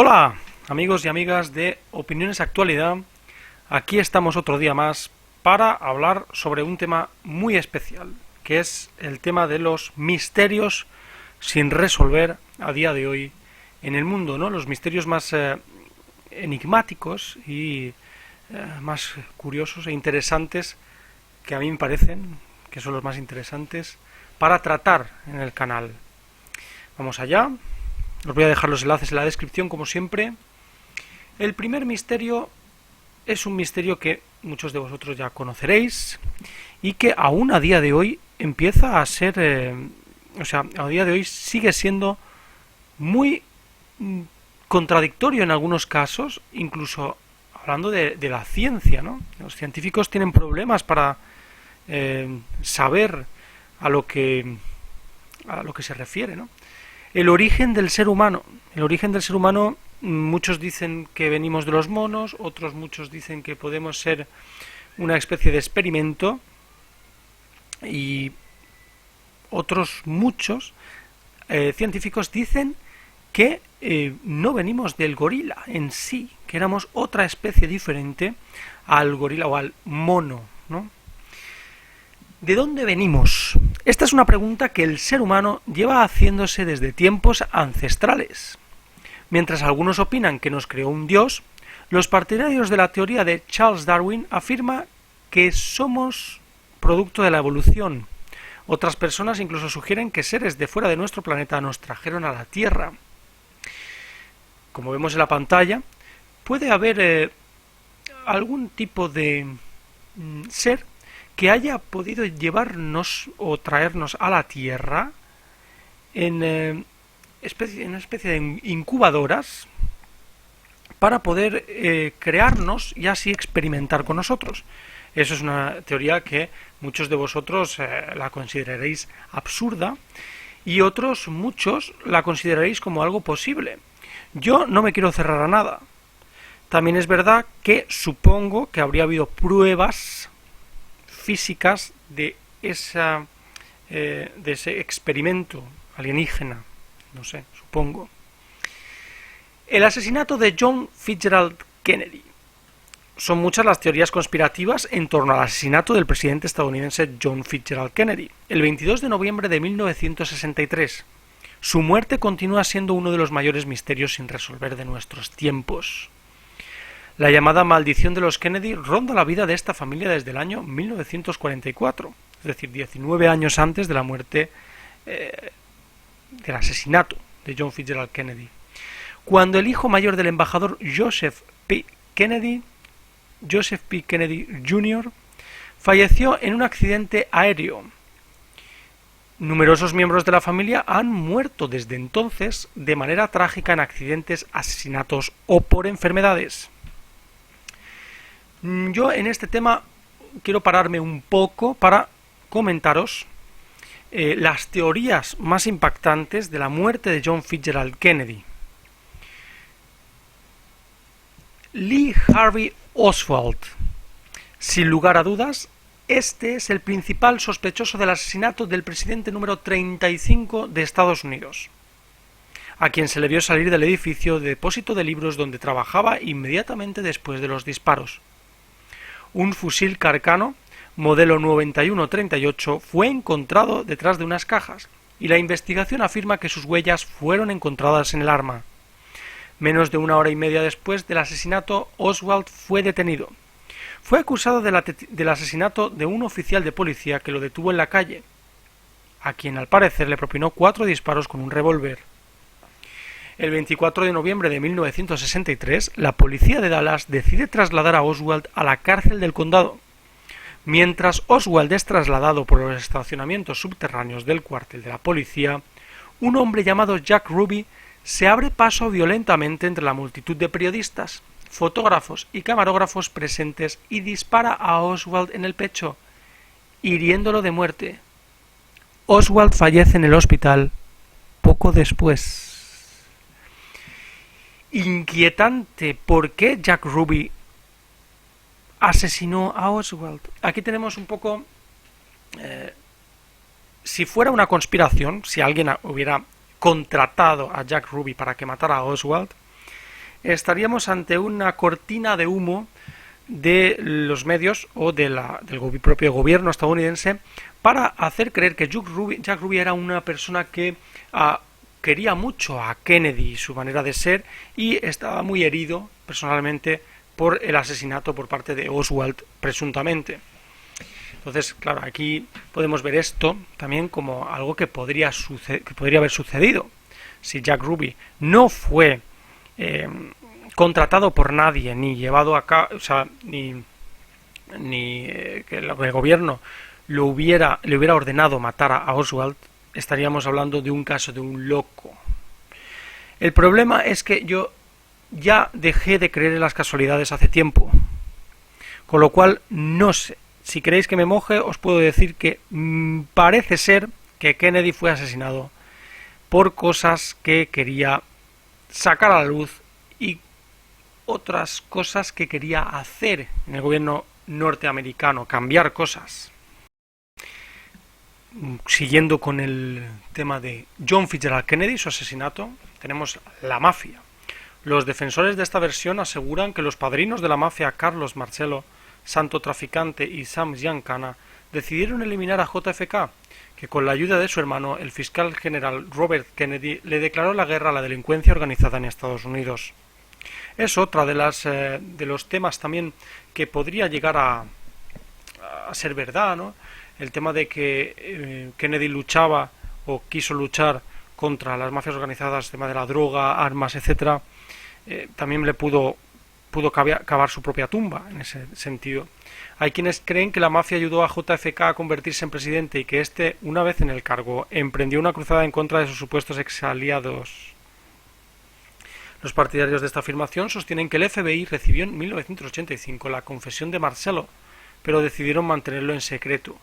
Hola, amigos y amigas de Opiniones Actualidad. Aquí estamos otro día más para hablar sobre un tema muy especial, que es el tema de los misterios sin resolver a día de hoy en el mundo, ¿no? Los misterios más enigmáticos y más curiosos e interesantes que a mí me parecen que son los más interesantes para tratar en el canal. Vamos allá. Os voy a dejar los enlaces en la descripción, como siempre. El primer misterio es un misterio que muchos de vosotros ya conoceréis y que aún a día de hoy empieza a ser, a día de hoy sigue siendo muy contradictorio en algunos casos, incluso hablando de la ciencia, ¿no? Los científicos tienen problemas para saber a lo que se refiere, ¿no? El origen del ser humano. El origen del ser humano, muchos dicen que venimos de los monos, muchos dicen que podemos ser una especie de experimento y otros muchos científicos dicen que no venimos del gorila en sí, que éramos otra especie diferente al gorila o al mono, ¿no? ¿De dónde venimos? Esta es una pregunta que el ser humano lleva haciéndose desde tiempos ancestrales. Mientras algunos opinan que nos creó un dios, los partidarios de la teoría de Charles Darwin afirman que somos producto de la evolución. Otras personas incluso sugieren que seres de fuera de nuestro planeta nos trajeron a la Tierra. Como vemos en la pantalla, puede haber algún tipo de ser que haya podido llevarnos o traernos a la Tierra en una especie de incubadoras para poder crearnos y así experimentar con nosotros. Eso es una teoría que muchos de vosotros la consideraréis absurda y muchos la consideraréis como algo posible. Yo no me quiero cerrar a nada. También es verdad que supongo que habría habido pruebas físicas de ese experimento alienígena, no sé, supongo. El asesinato de John Fitzgerald Kennedy. Son muchas las teorías conspirativas en torno al asesinato del presidente estadounidense John Fitzgerald Kennedy, el 22 de noviembre de 1963. Su muerte continúa siendo uno de los mayores misterios sin resolver de nuestros tiempos. La llamada maldición de los Kennedy ronda la vida de esta familia desde el año 1944, es decir, 19 años antes de la muerte del asesinato de John Fitzgerald Kennedy. Cuando el hijo mayor del embajador Joseph P. Kennedy Jr., falleció en un accidente aéreo. Numerosos miembros de la familia han muerto desde entonces de manera trágica en accidentes, asesinatos o por enfermedades. Yo en este tema quiero pararme un poco para comentaros las teorías más impactantes de la muerte de John Fitzgerald Kennedy. Lee Harvey Oswald. Sin lugar a dudas, este es el principal sospechoso del asesinato del presidente número 35 de Estados Unidos, a quien se le vio salir del edificio de depósito de libros donde trabajaba inmediatamente después de los disparos. Un fusil Carcano, modelo 9138, fue encontrado detrás de unas cajas, y la investigación afirma que sus huellas fueron encontradas en el arma. Menos de una hora y media después del asesinato, Oswald fue detenido. Fue acusado del asesinato de un oficial de policía que lo detuvo en la calle, a quien al parecer le propinó 4 disparos con un revólver. El 24 de noviembre de 1963, la policía de Dallas decide trasladar a Oswald a la cárcel del condado. Mientras Oswald es trasladado por los estacionamientos subterráneos del cuartel de la policía, un hombre llamado Jack Ruby se abre paso violentamente entre la multitud de periodistas, fotógrafos y camarógrafos presentes y dispara a Oswald en el pecho, hiriéndolo de muerte. Oswald fallece en el hospital poco después. Inquietante, ¿por qué Jack Ruby asesinó a Oswald? Aquí tenemos un poco si fuera una conspiración, si alguien hubiera contratado a Jack Ruby para que matara a Oswald, estaríamos ante una cortina de humo de los medios o del propio gobierno estadounidense para hacer creer que Jack Ruby era una persona que quería mucho a Kennedy y su manera de ser, y estaba muy herido personalmente por el asesinato por parte de Oswald, presuntamente. Entonces, claro, aquí podemos ver esto también como algo que podría haber sucedido. Si Jack Ruby no fue contratado por nadie, ni llevado a cabo, o sea, ni que el gobierno le hubiera ordenado matar a Oswald, estaríamos hablando de un caso de un loco. El problema es que yo ya dejé de creer en las casualidades hace tiempo, con lo cual no sé. Si queréis que me moje, os puedo decir que parece ser que Kennedy fue asesinado por cosas que quería sacar a la luz y otras cosas que quería hacer en el gobierno norteamericano, cambiar cosas. Siguiendo con el tema de John Fitzgerald Kennedy, su asesinato, tenemos la mafia. Los defensores de esta versión aseguran que los padrinos de la mafia, Carlos Marcello, Santo Traficante, y Sam Giancana, decidieron eliminar a JFK, que con la ayuda de su hermano, el fiscal general Robert Kennedy, le declaró la guerra a la delincuencia organizada en Estados Unidos. Es otra de los temas también que podría llegar a ser verdad, ¿no? El tema de que Kennedy luchaba o quiso luchar contra las mafias organizadas, el tema de la droga, armas, etcétera, también le pudo cavar su propia tumba en ese sentido. Hay quienes creen que la mafia ayudó a JFK a convertirse en presidente y que éste, una vez en el cargo, emprendió una cruzada en contra de sus supuestos exaliados. Los partidarios de esta afirmación sostienen que el FBI recibió en 1985 la confesión de Marcello, pero decidieron mantenerlo en secreto.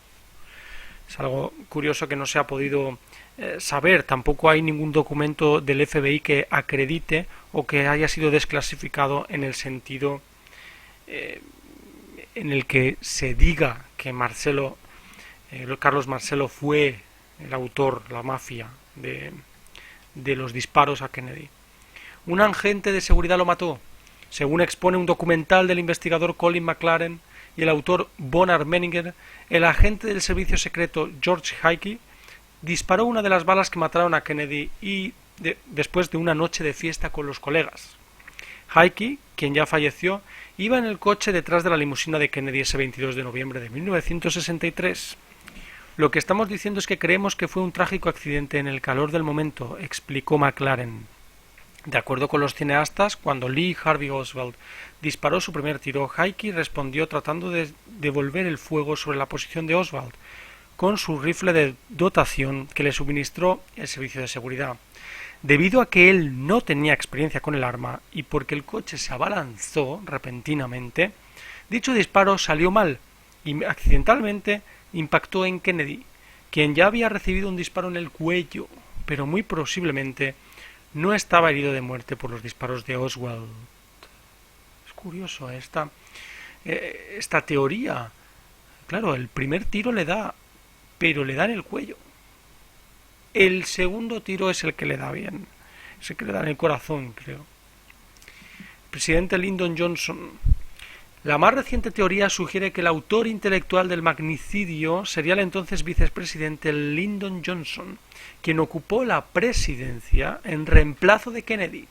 Es algo curioso que no se ha podido saber. Tampoco hay ningún documento del FBI que acredite o que haya sido desclasificado en el sentido en el que se diga que Carlos Marcello fue el autor, la mafia, de los disparos a Kennedy. Un agente de seguridad lo mató, según expone un documental del investigador Colin McLaren y el autor Bonard Menninger. El agente del servicio secreto George Hickey disparó una de las balas que mataron a Kennedy después de una noche de fiesta con los colegas. Hickey, quien ya falleció, iba en el coche detrás de la limusina de Kennedy ese 22 de noviembre de 1963. Lo que estamos diciendo es que creemos que fue un trágico accidente en el calor del momento, explicó McLaren. De acuerdo con los cineastas, cuando Lee Harvey Oswald disparó su primer tiro, Hickey respondió tratando de devolver el fuego sobre la posición de Oswald con su rifle de dotación que le suministró el servicio de seguridad. Debido a que él no tenía experiencia con el arma y porque el coche se abalanzó repentinamente, dicho disparo salió mal y accidentalmente impactó en Kennedy, quien ya había recibido un disparo en el cuello, pero muy posiblemente no estaba herido de muerte por los disparos de Oswald. Es curioso esta teoría. Claro, el primer tiro le da, pero le da en el cuello. El segundo tiro es el que le da bien, es el que le da en el corazón, creo. Presidente Lyndon Johnson. La más reciente teoría sugiere que el autor intelectual del magnicidio sería el entonces vicepresidente Lyndon Johnson, quien ocupó la presidencia en reemplazo de Kennedy,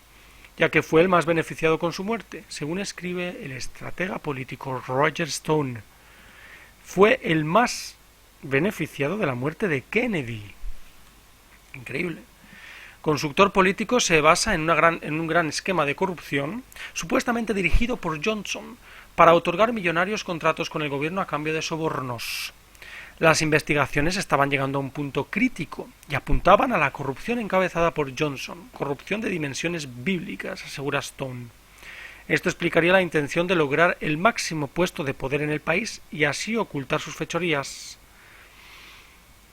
ya que fue el más beneficiado con su muerte, según escribe el estratega político Roger Stone. Fue el más beneficiado de la muerte de Kennedy. Increíble. Consultor político se basa en un gran esquema de corrupción, supuestamente dirigido por Johnson, para otorgar millonarios contratos con el gobierno a cambio de sobornos. Las investigaciones estaban llegando a un punto crítico y apuntaban a la corrupción encabezada por Johnson, corrupción de dimensiones bíblicas, asegura Stone. Esto explicaría la intención de lograr el máximo puesto de poder en el país y así ocultar sus fechorías.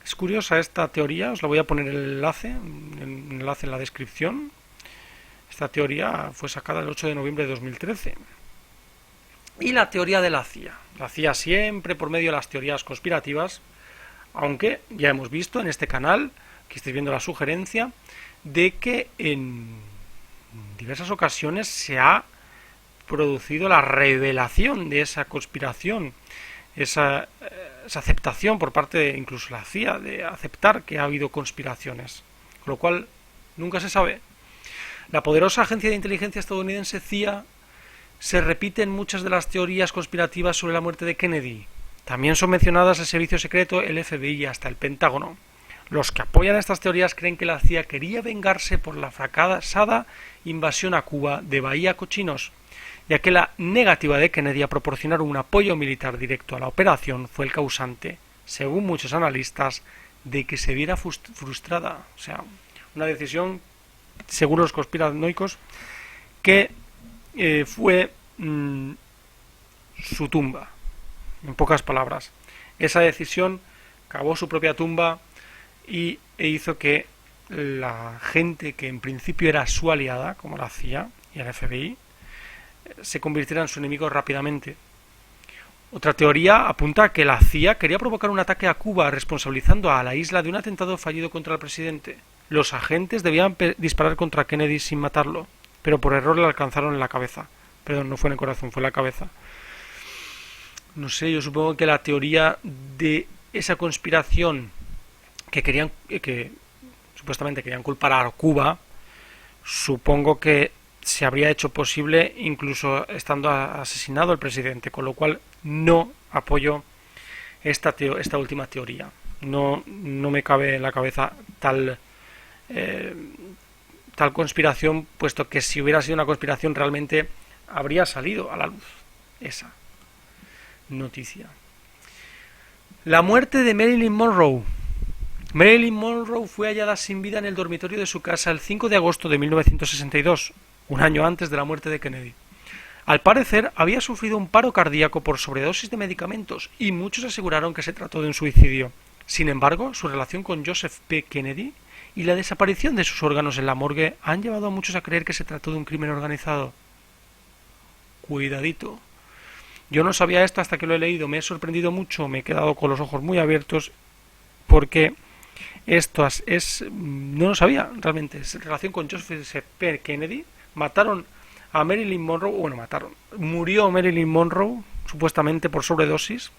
Es curiosa esta teoría, os la voy a poner el enlace en la descripción. Esta teoría fue sacada el 8 de noviembre de 2013. Y la teoría de la CIA. La CIA siempre por medio de las teorías conspirativas, aunque ya hemos visto en este canal, que estáis viendo la sugerencia, de que en en diversas ocasiones se ha producido la revelación de esa conspiración, esa aceptación por parte de incluso la CIA de aceptar que ha habido conspiraciones, con lo cual nunca se sabe. La poderosa agencia de inteligencia estadounidense CIA se repite en muchas de las teorías conspirativas sobre la muerte de Kennedy. También son mencionadas el servicio secreto, el FBI y hasta el Pentágono. Los que apoyan estas teorías creen que la CIA quería vengarse por la fracasada invasión a Cuba de Bahía Cochinos, ya que la negativa de Kennedy a proporcionar un apoyo militar directo a la operación fue el causante, según muchos analistas, de que se viera frustrada. O sea, una decisión, según los conspiranoicos, que fue su tumba. En pocas palabras, esa decisión cavó su propia tumba e hizo que la gente que en principio era su aliada, como la CIA y el FBI, se convirtiera en su enemigo rápidamente. Otra teoría apunta a que la CIA quería provocar un ataque a Cuba responsabilizando a la isla de un atentado fallido contra el presidente. Los agentes debían disparar contra Kennedy sin matarlo, pero por error le alcanzaron en la cabeza. Perdón, no fue en el corazón, fue en la cabeza. No sé, yo supongo que la teoría de esa conspiración que supuestamente querían culpar a Cuba, supongo que se habría hecho posible incluso estando asesinado el presidente, con lo cual no apoyo esta última teoría. No me cabe en la cabeza tal conspiración, puesto que si hubiera sido una conspiración realmente habría salido a la luz esa noticia. La muerte de Marilyn Monroe. Marilyn Monroe fue hallada sin vida en el dormitorio de su casa el 5 de agosto de 1962, un año antes de la muerte de Kennedy. Al parecer, había sufrido un paro cardíaco por sobredosis de medicamentos y muchos aseguraron que se trató de un suicidio. Sin embargo, su relación con Joseph P. Kennedy y la desaparición de sus órganos en la morgue han llevado a muchos a creer que se trató de un crimen organizado. Cuidadito. Yo no sabía esto hasta que lo he leído, me he sorprendido mucho, me he quedado con los ojos muy abiertos porque esto no lo sabía realmente. En relación con Joseph P. Kennedy, mataron a Marilyn Monroe, murió Marilyn Monroe supuestamente por sobredosis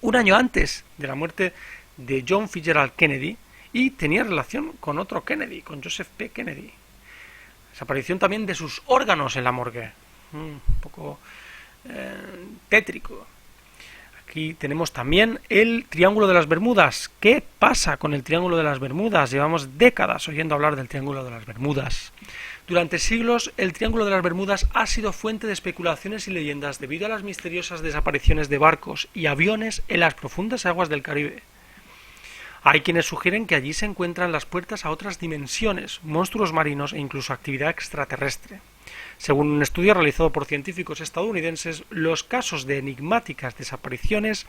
un año antes de la muerte de John Fitzgerald Kennedy y tenía relación con otro Kennedy, con Joseph P. Kennedy. Desaparición también de sus órganos en la morgue. Un poco tétrico. Aquí tenemos también el Triángulo de las Bermudas. ¿Qué pasa con el Triángulo de las Bermudas? Llevamos décadas oyendo hablar del Triángulo de las Bermudas. Durante siglos, el Triángulo de las Bermudas ha sido fuente de especulaciones y leyendas debido a las misteriosas desapariciones de barcos y aviones en las profundas aguas del Caribe. Hay quienes sugieren que allí se encuentran las puertas a otras dimensiones, monstruos marinos e incluso actividad extraterrestre. Según un estudio realizado por científicos estadounidenses, los casos de enigmáticas desapariciones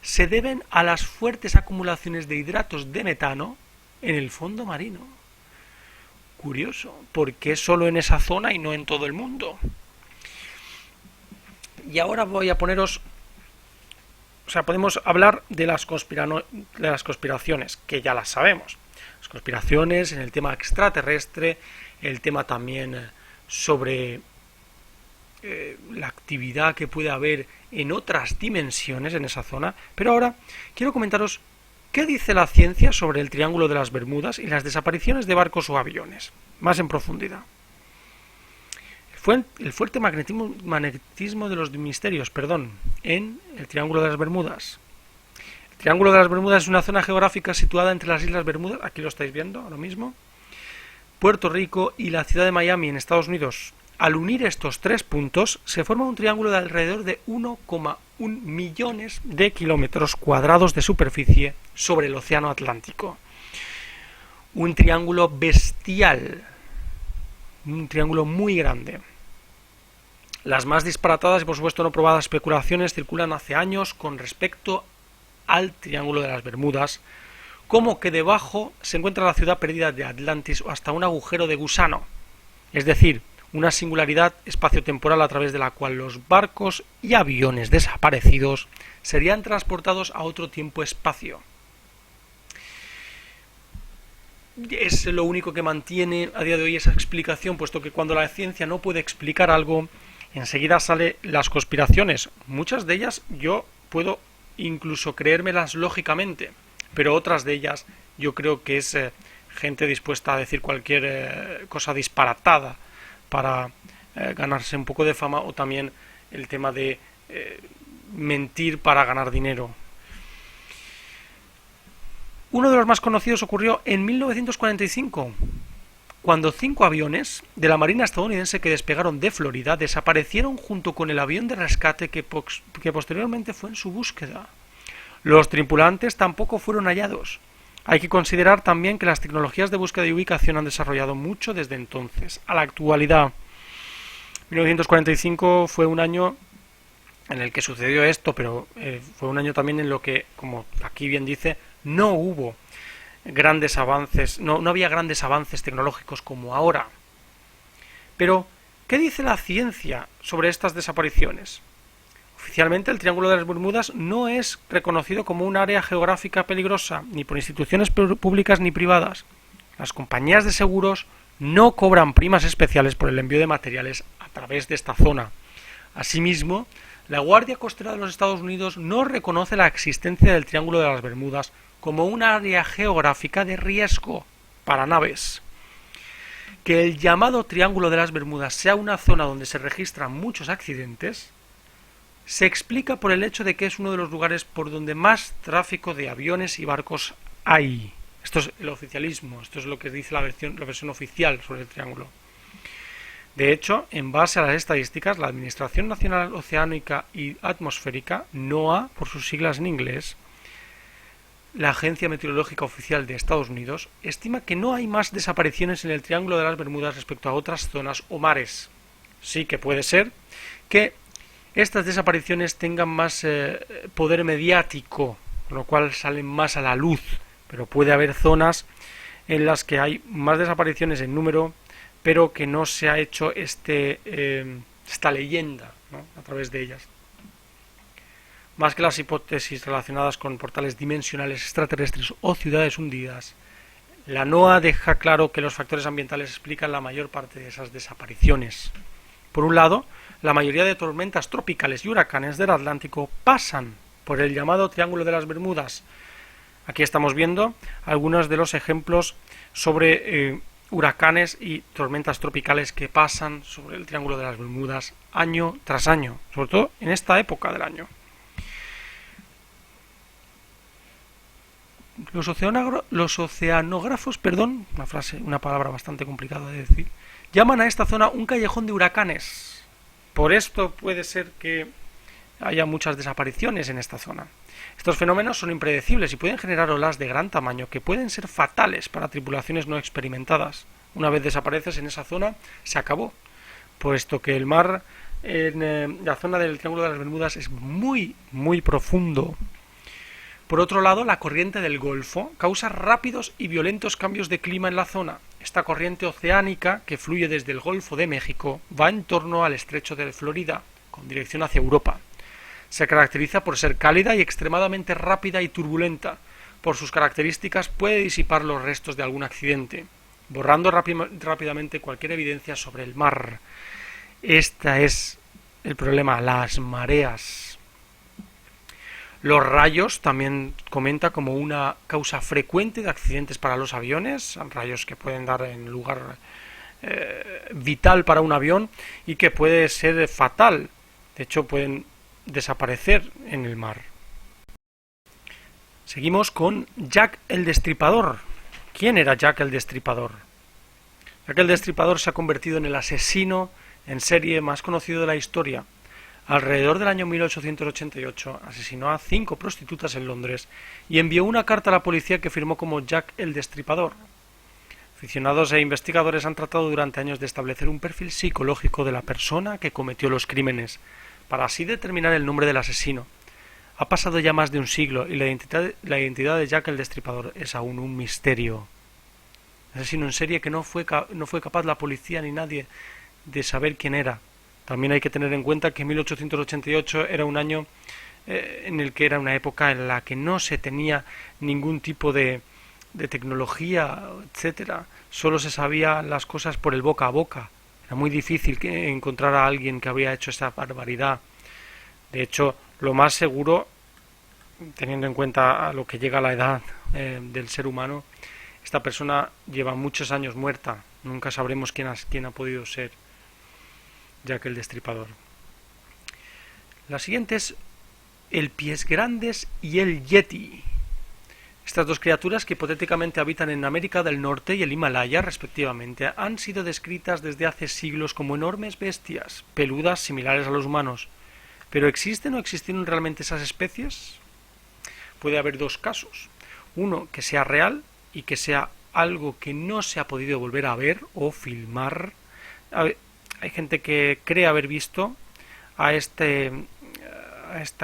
se deben a las fuertes acumulaciones de hidratos de metano en el fondo marino. Curioso, ¿por qué solo en esa zona y no en todo el mundo? Y ahora voy a poneros... podemos hablar de las conspiraciones, que ya las sabemos. Las conspiraciones en el tema extraterrestre, el tema también sobre la actividad que puede haber en otras dimensiones en esa zona. Pero ahora quiero comentaros qué dice la ciencia sobre el Triángulo de las Bermudas y las desapariciones de barcos o aviones, más en profundidad. El fuerte magnetismo de los misterios, en el Triángulo de las Bermudas. El Triángulo de las Bermudas es una zona geográfica situada entre las Islas Bermudas, aquí lo estáis viendo ahora mismo, Puerto Rico y la ciudad de Miami en Estados Unidos. Al unir estos tres puntos se forma un triángulo de alrededor de 1,1 millones de kilómetros cuadrados de superficie sobre el océano Atlántico. Un triángulo bestial, un triángulo muy grande. Las más disparatadas y por supuesto no probadas especulaciones circulan hace años con respecto al Triángulo de las Bermudas, como que debajo se encuentra la ciudad perdida de Atlantis o hasta un agujero de gusano, es decir, una singularidad espaciotemporal a través de la cual los barcos y aviones desaparecidos serían transportados a otro tiempo-espacio. es lo único que mantiene a día de hoy esa explicación, puesto que cuando la ciencia no puede explicar algo, enseguida salen las conspiraciones. Muchas de ellas yo puedo incluso creérmelas lógicamente, pero otras de ellas yo creo que es gente dispuesta a decir cualquier cosa disparatada para ganarse un poco de fama, o también el tema de mentir para ganar dinero. Uno de los más conocidos ocurrió en 1945, cuando 5 aviones de la Marina estadounidense que despegaron de Florida desaparecieron junto con el avión de rescate que posteriormente fue en su búsqueda. Los tripulantes tampoco fueron hallados. Hay que considerar también que las tecnologías de búsqueda y ubicación han desarrollado mucho desde entonces a la actualidad. 1945 fue un año en el que sucedió esto, pero fue un año también en lo que, como aquí bien dice, no hubo grandes avances, no había grandes avances tecnológicos como ahora. Pero, ¿qué dice la ciencia sobre estas desapariciones? Oficialmente, el Triángulo de las Bermudas no es reconocido como un área geográfica peligrosa, ni por instituciones públicas ni privadas. Las compañías de seguros no cobran primas especiales por el envío de materiales a través de esta zona. Asimismo, la Guardia Costera de los Estados Unidos no reconoce la existencia del Triángulo de las Bermudas como un área geográfica de riesgo para naves. Que el llamado Triángulo de las Bermudas sea una zona donde se registran muchos accidentes se explica por el hecho de que es uno de los lugares por donde más tráfico de aviones y barcos hay. Esto es el oficialismo, esto es lo que dice la versión oficial sobre el triángulo. De hecho, en base a las estadísticas, la Administración Nacional Oceánica y Atmosférica, NOAA, por sus siglas en inglés, la Agencia Meteorológica Oficial de Estados Unidos, estima que no hay más desapariciones en el Triángulo de las Bermudas respecto a otras zonas o mares. Sí que puede ser que estas desapariciones tengan más poder mediático, con lo cual salen más a la luz, pero puede haber zonas en las que hay más desapariciones en número, pero que no se ha hecho esta leyenda, ¿no?, a través de ellas. Más que las hipótesis relacionadas con portales dimensionales extraterrestres o ciudades hundidas, la NOAA deja claro que los factores ambientales explican la mayor parte de esas desapariciones. Por un lado, la mayoría de tormentas tropicales y huracanes del Atlántico pasan por el llamado Triángulo de las Bermudas. Aquí estamos viendo algunos de los ejemplos sobre huracanes y tormentas tropicales que pasan sobre el Triángulo de las Bermudas año tras año, sobre todo en esta época del año. Los oceanógrafos, una palabra bastante complicada de decir, llaman a esta zona un callejón de huracanes. Por esto puede ser que haya muchas desapariciones en esta zona. Estos fenómenos son impredecibles y pueden generar olas de gran tamaño que pueden ser fatales para tripulaciones no experimentadas. Una vez desapareces en esa zona, se acabó, puesto que el mar en la zona del Triángulo de las Bermudas es muy, muy profundo. Por otro lado, la corriente del Golfo causa rápidos y violentos cambios de clima en la zona. Esta corriente oceánica, que fluye desde el Golfo de México, va en torno al estrecho de Florida, con dirección hacia Europa. Se caracteriza por ser cálida y extremadamente rápida y turbulenta. Por sus características puede disipar los restos de algún accidente, borrando rápidamente cualquier evidencia sobre el mar. Este es el problema, las mareas. Los rayos también comenta como una causa frecuente de accidentes para los aviones, rayos que pueden dar en lugar vital para un avión y que puede ser fatal. De hecho, pueden desaparecer en el mar. Seguimos con Jack el Destripador. ¿Quién era Jack el Destripador? Jack el Destripador se ha convertido en el asesino en serie más conocido de la historia. Alrededor del año 1888 asesinó a 5 prostitutas en Londres y envió una carta a la policía que firmó como Jack el Destripador. Aficionados e investigadores han tratado durante años de establecer un perfil psicológico de la persona que cometió los crímenes, para así determinar el nombre del asesino. Ha pasado ya más de un siglo y la identidad de Jack el Destripador es aún un misterio. Asesino en serie que no fue capaz la policía ni nadie de saber quién era. También hay que tener en cuenta que 1888 era un año en el que era una época en la que no se tenía ningún tipo de de tecnología, etcétera. Solo se sabían las cosas por el boca a boca. Era muy difícil encontrar a alguien que había hecho esa barbaridad. De hecho, lo más seguro, teniendo en cuenta a lo que llega la edad del ser humano, esta persona lleva muchos años muerta. Nunca sabremos quién ha podido ser Jack el Destripador. La siguiente es el Pies Grandes y el Yeti. Estas dos criaturas, que hipotéticamente habitan en América del Norte y el Himalaya, respectivamente, han sido descritas desde hace siglos como enormes bestias, peludas similares a los humanos. ¿Pero existen o existieron realmente esas especies? Puede haber dos casos. Uno, que sea real y que sea algo que no se ha podido volver a ver o filmar. Hay gente que cree haber visto a esta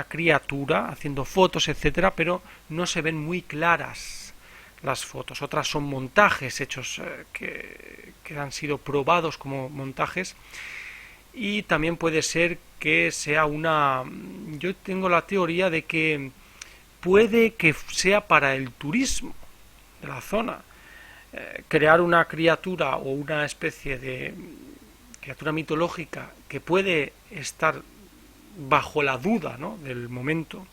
criatura haciendo fotos, etcétera, pero no se ven muy claras las fotos. Otras son montajes hechos que han sido probados como montajes, y también puede ser que sea yo tengo la teoría de que puede que sea para el turismo de la zona. Crear una criatura o una especie de criatura mitológica que puede estar bajo la duda, ¿no?, del momento,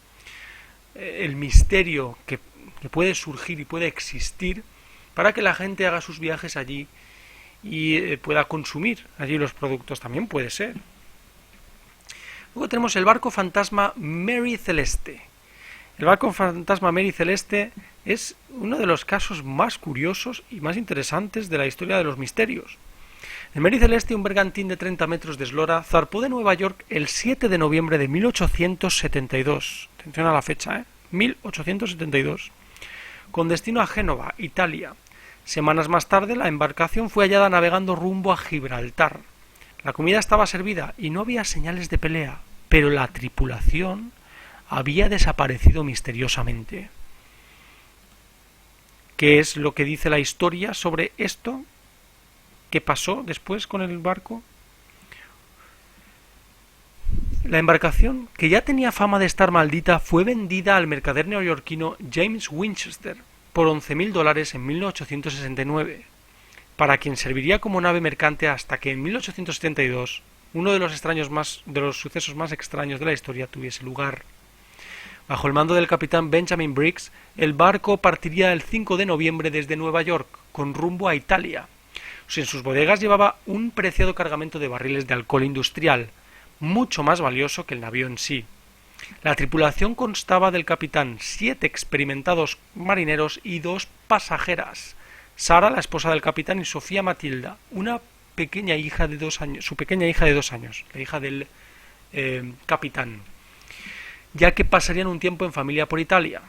el misterio que puede surgir y puede existir, para que la gente haga sus viajes allí y pueda consumir allí los productos. También puede ser. Luego tenemos el barco fantasma Mary Celeste. El barco fantasma Mary Celeste es uno de los casos más curiosos y más interesantes de la historia de los misterios. El Mary Celeste, un bergantín de 30 metros de eslora, zarpó de Nueva York el 7 de noviembre de 1872. Atención a la fecha, 1872. Con destino a Génova, Italia. Semanas más tarde, la embarcación fue hallada navegando rumbo a Gibraltar. La comida estaba servida y no había señales de pelea, pero la tripulación había desaparecido misteriosamente. ¿Qué es lo que dice la historia sobre esto? ¿Qué pasó después con el barco? La embarcación, que ya tenía fama de estar maldita, fue vendida al mercader neoyorquino James Winchester por $11.000 en 1869, para quien serviría como nave mercante hasta que en 1872 uno de los sucesos más extraños de la historia tuviese lugar. Bajo el mando del capitán Benjamin Briggs, el barco partiría el 5 de noviembre desde Nueva York, con rumbo a Italia. En sus bodegas llevaba un preciado cargamento de barriles de alcohol industrial, mucho más valioso que el navío en sí. La tripulación constaba del capitán, 7 experimentados marineros y 2 pasajeras: Sara, la esposa del capitán, y Sofía Matilda, una pequeña hija de 2 años, su pequeña hija de 2 años, la hija del capitán, ya que pasarían un tiempo en familia por Italia.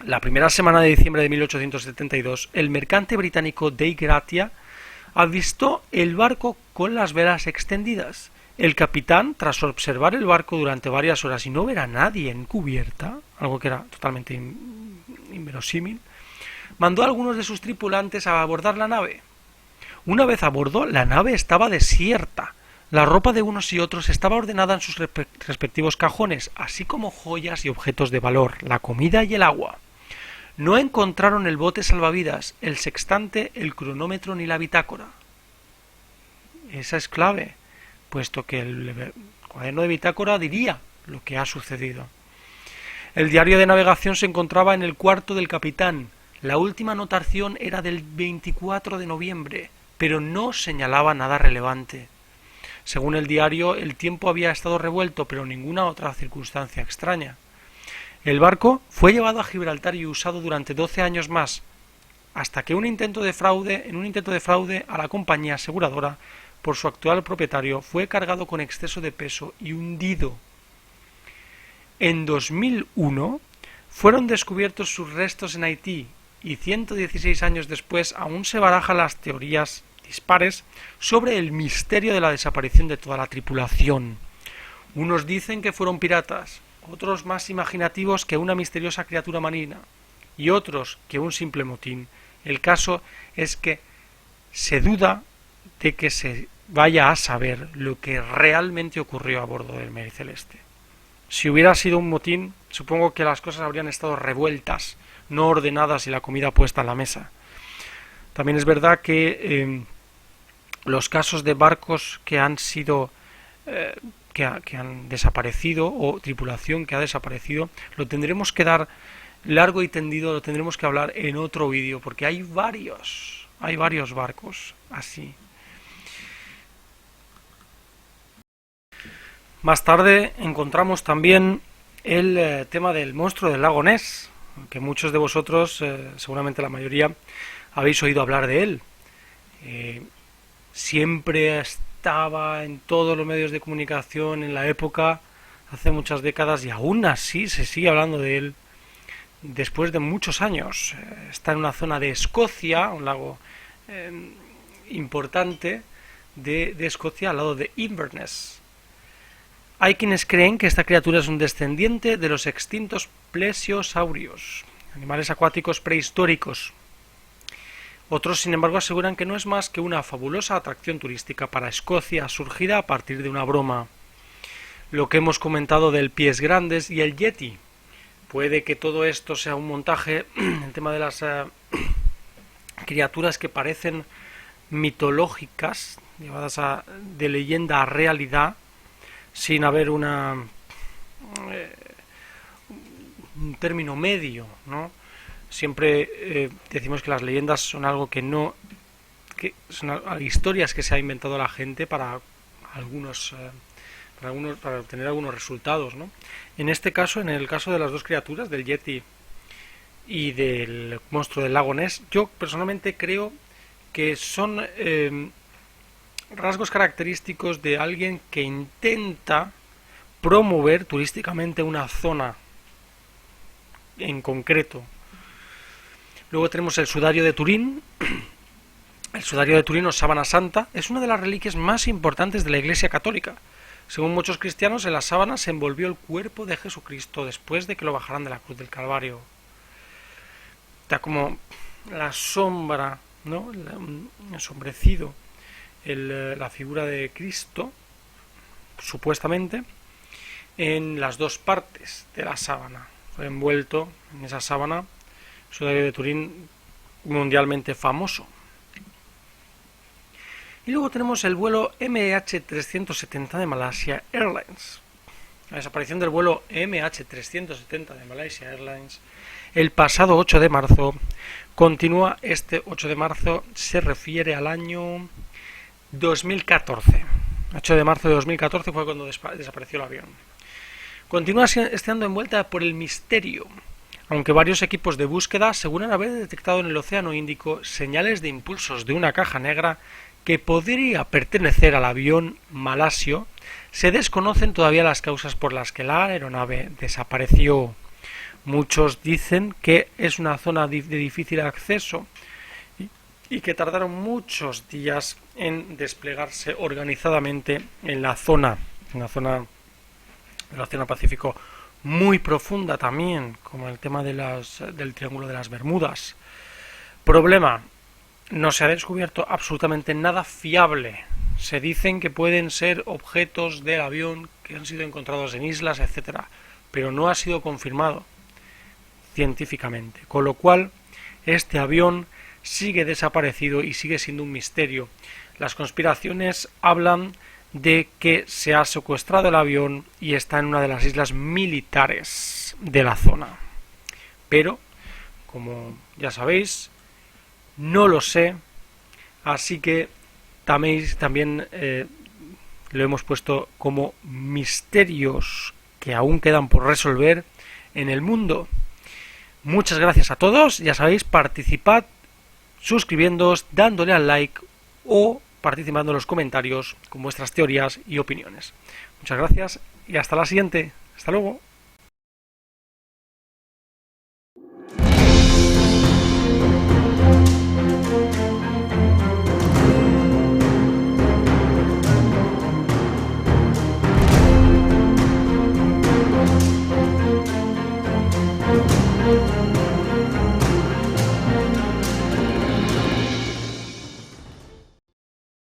La primera semana de diciembre de 1872, el mercante británico Dei Gratia avistó el barco con las velas extendidas. El capitán, tras observar el barco durante varias horas y no ver a nadie en cubierta, algo que era totalmente inverosímil, mandó a algunos de sus tripulantes a abordar la nave. Una vez a bordo, la nave estaba desierta. La ropa de unos y otros estaba ordenada en sus respectivos cajones, así como joyas y objetos de valor, la comida y el agua. No encontraron el bote salvavidas, el sextante, el cronómetro ni la bitácora. Esa es clave, puesto que el cuaderno de bitácora diría lo que ha sucedido. El diario de navegación se encontraba en el cuarto del capitán. La última anotación era del 24 de noviembre, pero no señalaba nada relevante. Según el diario, el tiempo había estado revuelto, pero ninguna otra circunstancia extraña. El barco fue llevado a Gibraltar y usado durante 12 años más, hasta que en un intento de fraude a la compañía aseguradora por su actual propietario, fue cargado con exceso de peso y hundido. En 2001 fueron descubiertos sus restos en Haití, y 116 años después aún se barajan las teorías dispares sobre el misterio de la desaparición de toda la tripulación. Unos dicen que fueron piratas, otros más imaginativos que una misteriosa criatura marina, y otros que un simple motín. El caso es que se duda de que se vaya a saber lo que realmente ocurrió a bordo del Mary Celeste. Si hubiera sido un motín, supongo que las cosas habrían estado revueltas, no ordenadas y la comida puesta en la mesa. También es verdad que los casos de barcos que han sido que han desaparecido o tripulación que ha desaparecido, lo tendremos que dar largo y tendido, lo tendremos que hablar en otro vídeo, porque hay varios barcos así. Más tarde encontramos también el tema del monstruo del lago Ness, que muchos de vosotros, seguramente la mayoría, habéis oído hablar de él. Siempre estaba en todos los medios de comunicación en la época, hace muchas décadas, y aún así se sigue hablando de él después de muchos años. Está en una zona de Escocia, un lago importante de Escocia, al lado de Inverness. Hay quienes creen que esta criatura es un descendiente de los extintos plesiosaurios, animales acuáticos prehistóricos. Otros, sin embargo, aseguran que no es más que una fabulosa atracción turística para Escocia, surgida a partir de una broma. Lo que hemos comentado del pies grandes y el Yeti. Puede que todo esto sea un montaje, el tema de las criaturas que parecen mitológicas, llevadas de leyenda a realidad, sin haber un término medio, ¿no? Siempre decimos que las leyendas son algo que son historias que se ha inventado la gente para obtener algunos resultados, ¿no? En este caso, en el caso de las dos criaturas, del Yeti y del monstruo del lago Ness, yo personalmente creo que son rasgos característicos de alguien que intenta promover turísticamente una zona en concreto. Luego tenemos el sudario de Turín. El sudario de Turín o sábana santa es una de las reliquias más importantes de la Iglesia católica. Según muchos cristianos, en la sábana se envolvió el cuerpo de Jesucristo después de que lo bajaran de la cruz del Calvario. Está como la sombra, ¿no? Ensombrecido la figura de Cristo, supuestamente, en las dos partes de la sábana. Fue envuelto en esa sábana, sudario de Turín, mundialmente famoso. Y luego tenemos el vuelo MH370 de Malaysia Airlines. La desaparición del vuelo MH370 de Malaysia Airlines el pasado 8 de marzo continúa. Este 8 de marzo se refiere al año 2014. 8 de marzo de 2014 fue cuando desapareció el avión. Continúa estando envuelta por el misterio, aunque varios equipos de búsqueda aseguran haber detectado en el Océano Índico señales de impulsos de una caja negra que podría pertenecer al avión malasio. Se desconocen todavía las causas por las que la aeronave desapareció. Muchos dicen que es una zona de difícil acceso y que tardaron muchos días en desplegarse organizadamente en la zona del Océano Pacífico, muy profunda también, como el tema del Triángulo de las Bermudas. Problema: no se ha descubierto absolutamente nada fiable. Se dicen que pueden ser objetos del avión que han sido encontrados en islas, etcétera, pero no ha sido confirmado científicamente, con lo cual este avión sigue desaparecido y sigue siendo un misterio. Las conspiraciones hablan de que se ha secuestrado el avión y está en una de las islas militares de la zona, pero como ya sabéis, no lo sé, así que también lo hemos puesto como misterios que aún quedan por resolver en el mundo. Muchas gracias a todos, ya sabéis, participad suscribiéndoos, dándole al like o participando en los comentarios con vuestras teorías y opiniones. Muchas gracias y hasta la siguiente. Hasta luego.